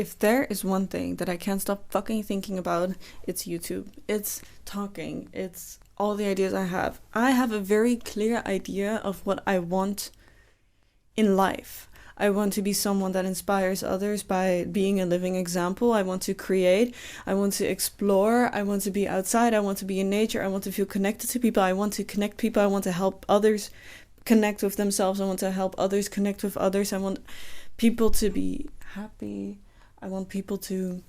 If there is one thing that I can't stop fucking thinking about, it's YouTube. It's talking. It's all the ideas I have. I have a very clear idea of what I want in life. I want to be someone that inspires others by being a living example. I want to create. I want to explore. I want to be outside. I want to be in nature. I want to feel connected to people. I want to connect people. I want to help others connect with themselves. I want to help others connect with others. I want people to be happy. I want people to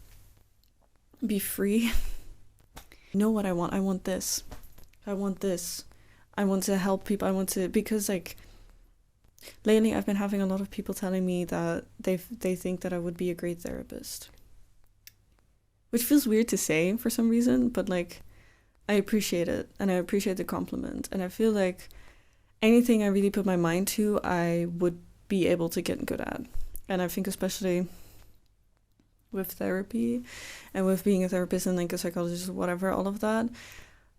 be free. You know what I want? I want this. I want this. I want to help people. I want to, because like lately I've been having a lot of people telling me that they think that I would be a great therapist. Which feels weird to say for some reason, but like I appreciate it and I appreciate the compliment, and I feel like anything I really put my mind to, I would be able to get good at. And I think especially with therapy and with being a therapist and like a psychologist or whatever, all of that,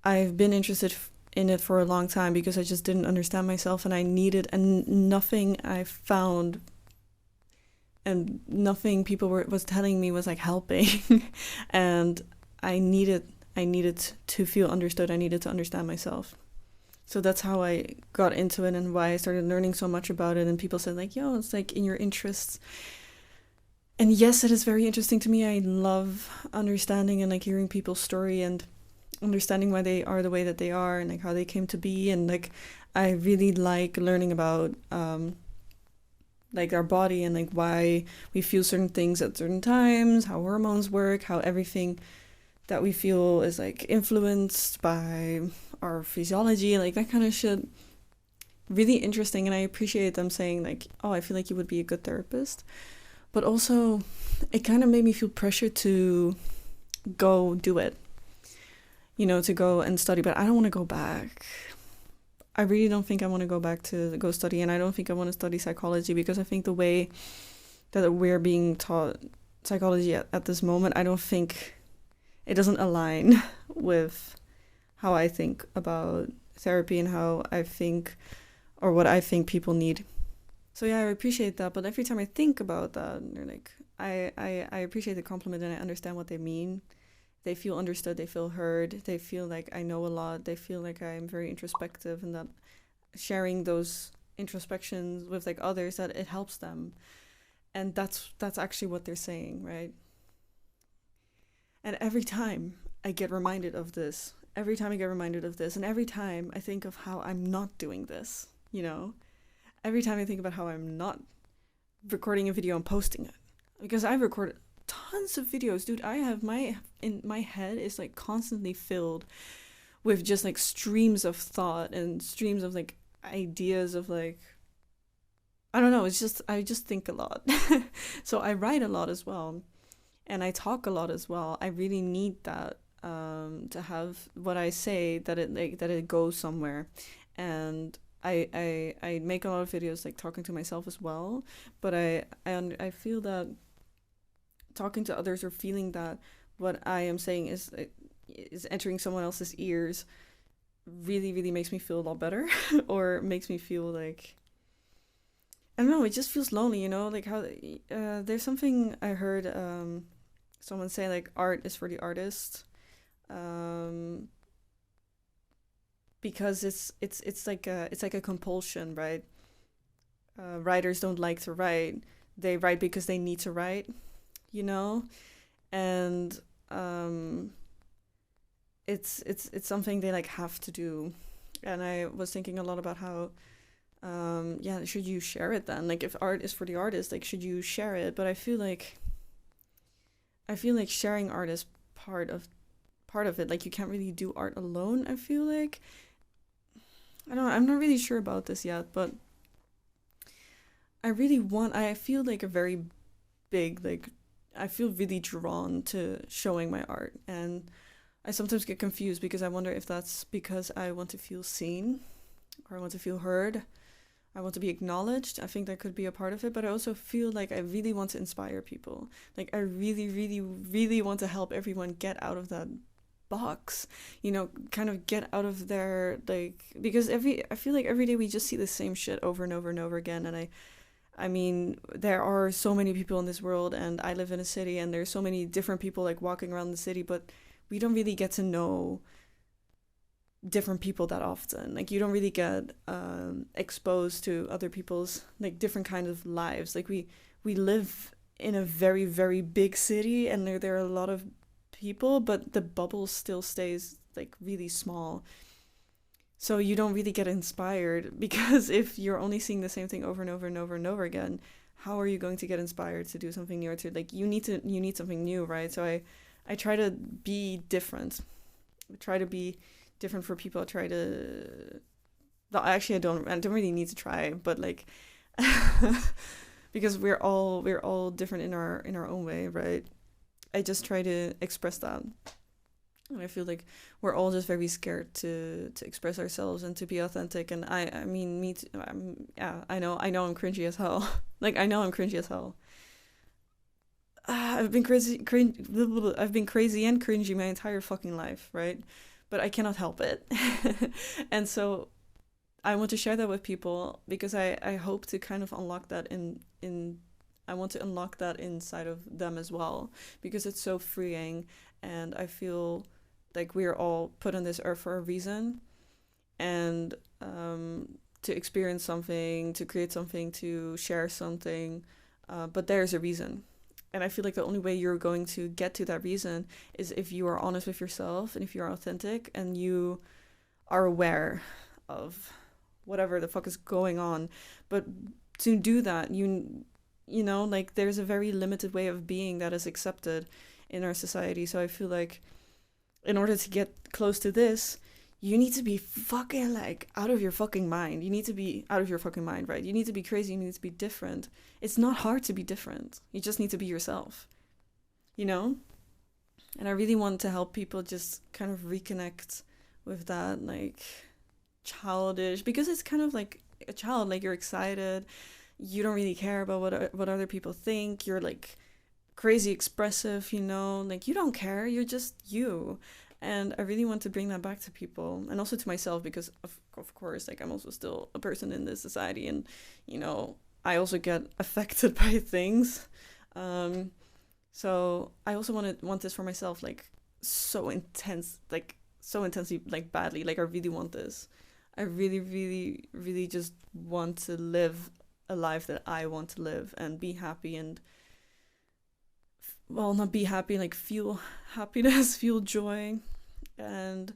I've been interested in it for a long time because I just didn't understand myself, and I needed, and nothing I found and nothing people was telling me was like helping. And I needed to feel understood. I needed to understand myself. So that's how I got into it and why I started learning so much about it. And people said like, yo, it's like in your interests. And yes, it is very interesting to me. I love understanding and like hearing people's story and understanding why they are the way that they are and like how they came to be. And like I really like learning about like our body and like why we feel certain things at certain times, how hormones work, how everything that we feel is like influenced by our physiology, like that kind of shit. Really interesting. And I appreciate them saying like, oh, I feel like you would be a good therapist. But also it kind of made me feel pressure to go do it, you know, to go and study. But I don't want to go back. I really don't think I want to go back to go study. And I don't think I want to study psychology, because I think the way that we're being taught psychology at this moment, I don't think it doesn't align with how I think about therapy and how I think, or what I think people need. So yeah, I appreciate that. But every time I think about that, they're like, I appreciate the compliment and I understand what they mean. They feel understood, they feel heard, they feel like I know a lot, they feel like I'm very introspective, and that sharing those introspections with like others, that it helps them. And that's actually what they're saying, right? And every time I get reminded of this, and every time I think of how I'm not doing this, you know, every time I think about how I'm not recording a video and posting it, because I've recorded tons of videos, dude. I have my head is like constantly filled with just like streams of thought and streams of like ideas of like, I don't know, it's just, I just think a lot. So I write a lot as well, and I talk a lot as well. I really need that to have what I say, that it goes somewhere. And I make a lot of videos like talking to myself as well, but I feel that talking to others or feeling that what I am saying is entering someone else's ears really, really makes me feel a lot better. Or makes me feel like, I don't know, it just feels lonely, you know, like how there's something I heard someone say, like, art is for the artist, because it's like a compulsion, right? Writers don't like to write; they write because they need to write, you know, and it's something they like have to do. And I was thinking a lot about how yeah, should you share it then? Like, if art is for the artist, like, should you share it? But I feel like sharing art is part of it. Like, you can't really do art alone, I feel like. I don't know, I'm not really sure about this yet, but I feel like a very big, like, I feel really drawn to showing my art. And I sometimes get confused because I wonder if that's because I want to feel seen, or I want to feel heard. I want to be acknowledged. I think that could be a part of it, but I also feel like I really want to inspire people. Like, I really, really, really want to help everyone get out of that box, you know, kind of get out of their, like, because I feel like every day we just see the same shit over and over and over again, and I mean, there are so many people in this world, and I live in a city, and there's so many different people like walking around the city, but we don't really get to know different people that often. Like, you don't really get exposed to other people's like different kind of lives. Like, we live in a very, very big city, and there are a lot of people, but the bubble still stays like really small. So you don't really get inspired because if you're only seeing the same thing over and over and over and over again, how are you going to get inspired to do something new, or to like you need something new, right? So I try to be different. I try to be different for people. I try to no, actually I don't really need to try, but like because we're all different in our own way, right? I just try to express that. And I feel like we're all just very scared to express ourselves and to be authentic. And I mean, me too, yeah, I know I'm cringy as hell. Like, I know I'm cringy as hell. I've been crazy and cringy my entire fucking life, right? But I cannot help it. And so I want to share that with people because I hope to kind of unlock that in I want to unlock that inside of them as well, because it's so freeing. And I feel like we're all put on this earth for a reason, and to experience something, to create something, to share something, but there's a reason. And I feel like the only way you're going to get to that reason is if you are honest with yourself, and if you're authentic, and you are aware of whatever the fuck is going on. But to do that, you know, like, there's a very limited way of being that is accepted in our society. So I feel like in order to get close to this, you need to be fucking like out of your fucking mind. You need to be out of your fucking mind, right? You need to be crazy. You need to be different. It's not hard to be different. You just need to be yourself, you know? And I really want to help people just kind of reconnect with that, like, childish, because it's kind of like a child. Like, you're excited. You don't really care about what other people think. You're like crazy expressive, you know? Like, you don't care. You're just you. And I really want to bring that back to people, and also to myself, because of course, like, I'm also still a person in this society, and, you know, I also get affected by things. So I also want this for myself, like, so intense, like, so intensely, like, badly. Like, I really want this. I really, really, really just want to live a life that I want to live, and be happy, and, well, not be happy, like, feel happiness, feel joy, and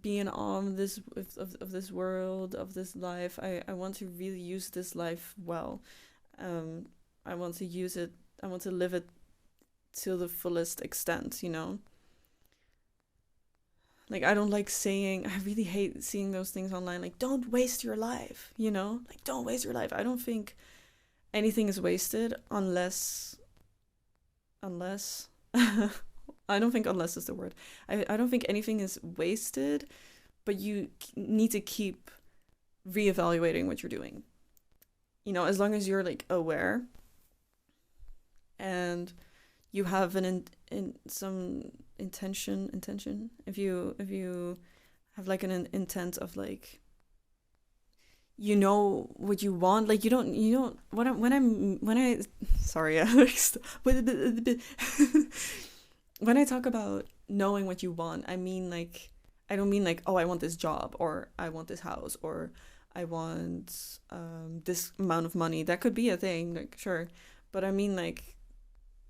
be in awe of this world, of this life. I want to really use this life well. I want to use it. I want to live it to the fullest extent, you know? Like, I don't like saying, I really hate seeing those things online, like, don't waste your life, you know? Like, don't waste your life. I don't think anything is wasted unless I don't think unless is the word. I don't think anything is wasted, but you need to keep reevaluating what you're doing. You know, as long as you're, like, aware, and you have some intention. If you have, like, an intent of, like, you know what you want, like, you don't when I sorry, Alex. When I talk about knowing what you want, I mean, like, I don't mean, like, oh, I want this job, or I want this house, or I want this amount of money. That could be a thing, like, sure. But I mean, like,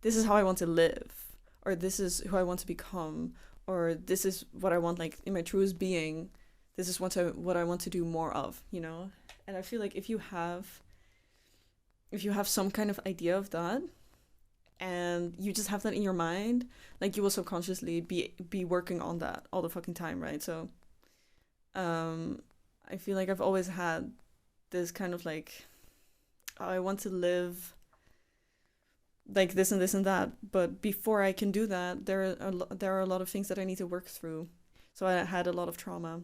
this is how I want to live, or this is who I want to become, or this is what I want, like, in my truest being. This is what I want to do more of, you know? And I feel like if you have some kind of idea of that, and you just have that in your mind, like, you will subconsciously be working on that all the fucking time, right? So I feel like I've always had this kind of, like, oh, I want to live like this and this and that, but before I can do that, there are a lot of things that I need to work through. So I had a lot of trauma,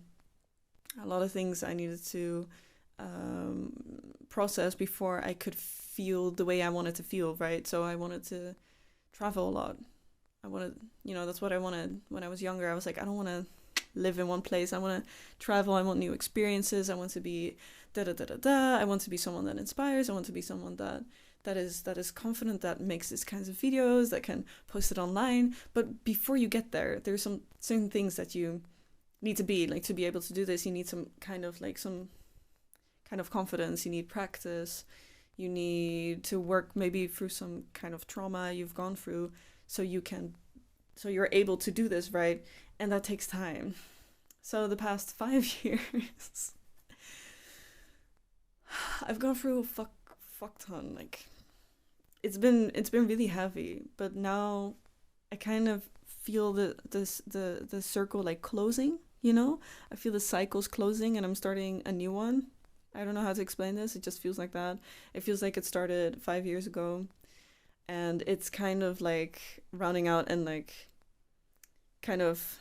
a lot of things I needed to process before I could feel the way I wanted to feel, right? So I wanted to travel a lot. I wanted, you know, that's what I wanted when I was younger. I was like, I don't want to live in one place. I want to travel. I want new experiences. I want to be da da da da da. I want to be someone that inspires. I want to be someone that is confident, that makes these kinds of videos, that can post it online. But before you get there, there's some certain things that you need to be, like, to be able to do this. You need some kind of confidence. You need practice. You need to work maybe through some kind of trauma you've gone through, so you're able to do this, right? And that takes time. So the past 5 years, I've gone through a fuck ton. Like, it's been really heavy, but now I kind of feel the circle like closing, you know? I feel the cycle's closing and I'm starting a new one. I don't know how to explain this. It just feels like that. It feels like it started 5 years ago, and it's kind of like rounding out and like kind of,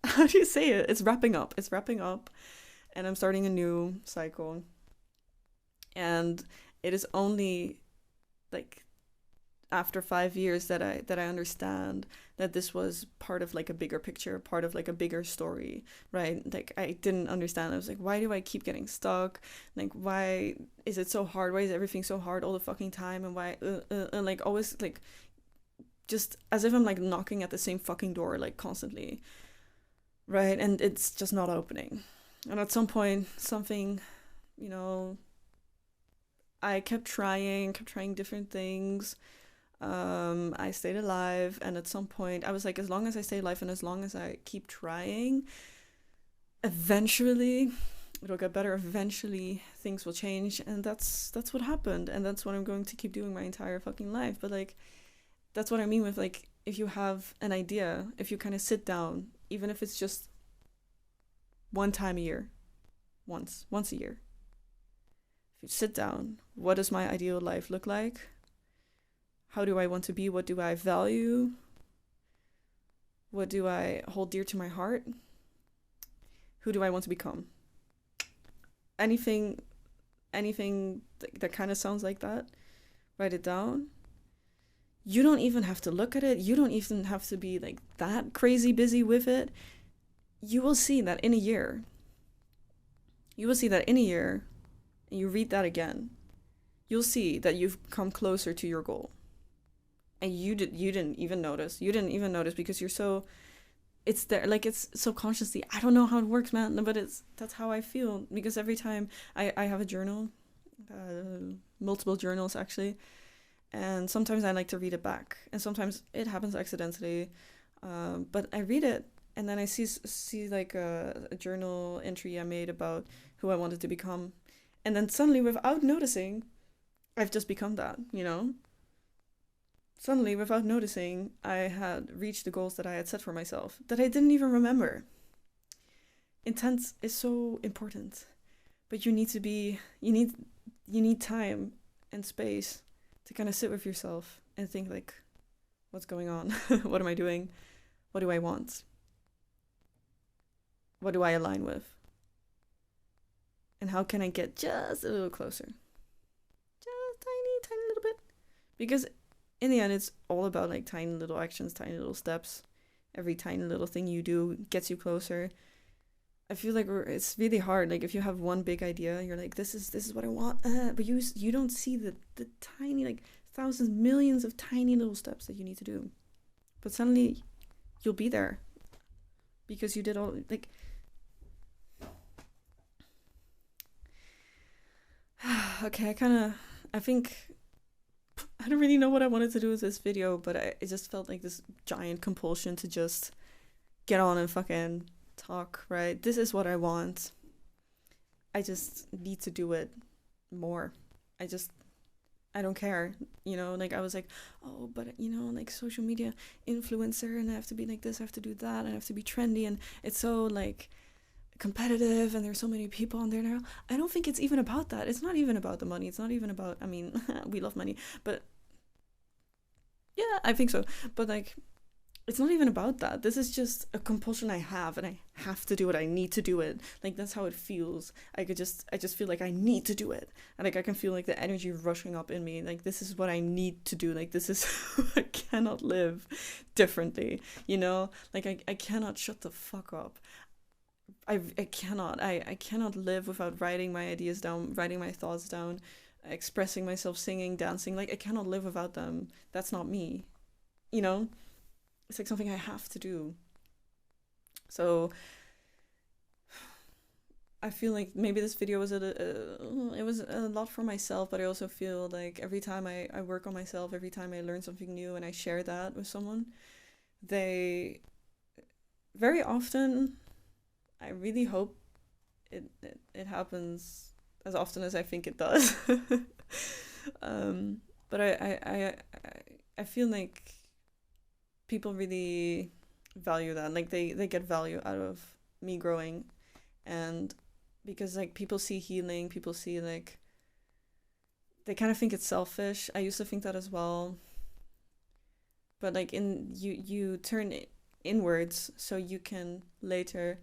how do you say it? It's wrapping up. It's wrapping up, and I'm starting a new cycle. And it is only like after 5 years that I understand that this was part of like a bigger picture, part of like a bigger story, right? Like, I didn't understand. I was like, why do I keep getting stuck? Like, why is it so hard? Why is everything so hard all the fucking time? And why like always like just as if I'm like knocking at the same fucking door like constantly, right? And it's just not opening. And at some point something, you know, I kept trying different things. I stayed alive, and at some point I was like, as long as I stay alive and as long as I keep trying, eventually it'll get better. Eventually things will change, and that's what happened, and that's what I'm going to keep doing my entire fucking life. But like, that's what I mean with like, if you have an idea, if you kind of sit down, even if it's just one time a year, once a year, if you sit down, what does my ideal life look like? How do I want to be? What do I value? What do I hold dear to my heart? Who do I want to become? Anything that kind of sounds like that, write it down. You don't even have to look at it. You don't even have to be like that crazy busy with it. You will see that in a year. And you read that again. You'll see that you've come closer to your goal. And you didn't even notice. You didn't even notice because you're so, it's there, like, it's subconsciously. I don't know how it works, man, but that's how I feel. Because every time I have a journal, multiple journals actually, and sometimes I like to read it back, and sometimes it happens accidentally, but I read it, and then I see like a journal entry I made about who I wanted to become, and then suddenly, without noticing, I've just become that, you know? Suddenly, without noticing, I had reached the goals that I had set for myself that I didn't even remember. Intent is so important, but you need time and space to kind of sit with yourself and think like, what's going on? What am I doing? What do I want? What do I align with? And how can I get just a little closer? Just tiny little bit. Because in the end, it's all about like tiny little actions, tiny little steps. Every tiny little thing you do gets you closer. I feel like it's really hard. Like, if you have one big idea, you're like, this is what I want, but you don't see the tiny, like, thousands, millions of tiny little steps that you need to do. But suddenly, you'll be there because you did all, like. Okay, I think I don't really know what I wanted to do with this video, but it just felt like this giant compulsion to just get on and fucking talk, right? This is what I want. I just need to do it more. I don't care, you know? Like, I was like, oh, but, you know, like, social media influencer, and I have to be like this, I have to do that, and I have to be trendy, and it's so, like, competitive, and there's so many people on there now. I don't think it's even about that. It's not even about the money. It's not even about, I mean, we love money, but yeah, I think so. But like, it's not even about that. This is just a compulsion I have, and I have to do it. I need to do it. Like, that's how it feels. I just feel like I need to do it. And like I can feel like the energy rushing up in me. Like, this is what I need to do. Like, this is I cannot live differently, you know? Like, I cannot shut the fuck up. I cannot. I cannot live without writing my ideas down, writing my thoughts down, expressing myself, singing, dancing. Like, I cannot live without them. That's not me, you know? It's like something I have to do. So I feel like maybe this video was it was a lot for myself, but I also feel like every time I work on myself, every time I learn something new and I share that with someone, they very often, I really hope it happens as often as I think it does. But I feel like people really value that. Like, they get value out of me growing. And because like people see healing, people see like they kind of think it's selfish. I used to think that as well. But like in you turn it inwards so you can later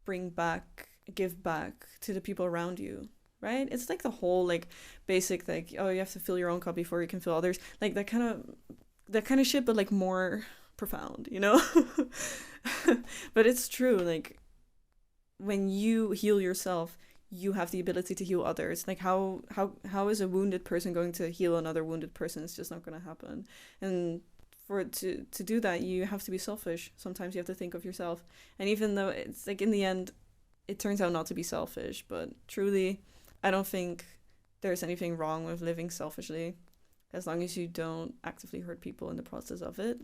bring back give back to the people around you, right? It's like the whole like basic like, oh, you have to fill your own cup before you can fill others, like that kind of shit, but like more profound, you know. But it's true. Like, when you heal yourself, you have the ability to heal others. Like, how is a wounded person going to heal another wounded person? It's just not going to happen. And for it to do that, you have to be selfish. Sometimes you have to think of yourself. And even though it's like in the end it turns out not to be selfish, but truly I don't think there's anything wrong with living selfishly, as long as you don't actively hurt people in the process of it.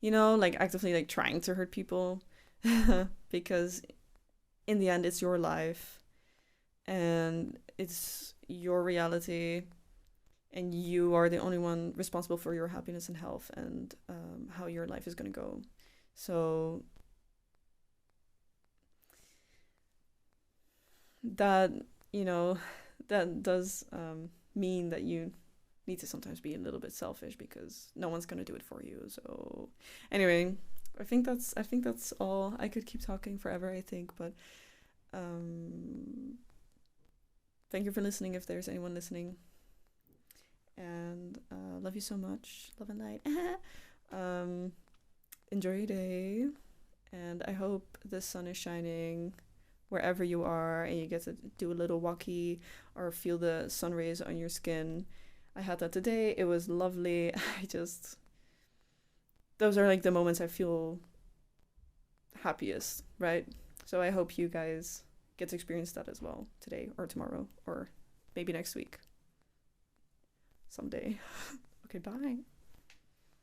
You know, like actively like trying to hurt people. Because in the end, it's your life and it's your reality, and you are the only one responsible for your happiness and health, and how your life is going to go. So that, you know, that does mean that you need to sometimes be a little bit selfish, because no one's going to do it for you. So anyway, I think that's all. I could keep talking forever, I think, but thank you for listening if there's anyone listening. And love you so much. Love and light. Enjoy your day. And I hope the sun is shining wherever you are and you get to do a little walkie or feel the sun rays on your skin. I had that today. It was lovely. Those are like the moments I feel happiest, right? So I hope you guys get to experience that as well today or tomorrow or maybe next week. Someday. Okay, bye.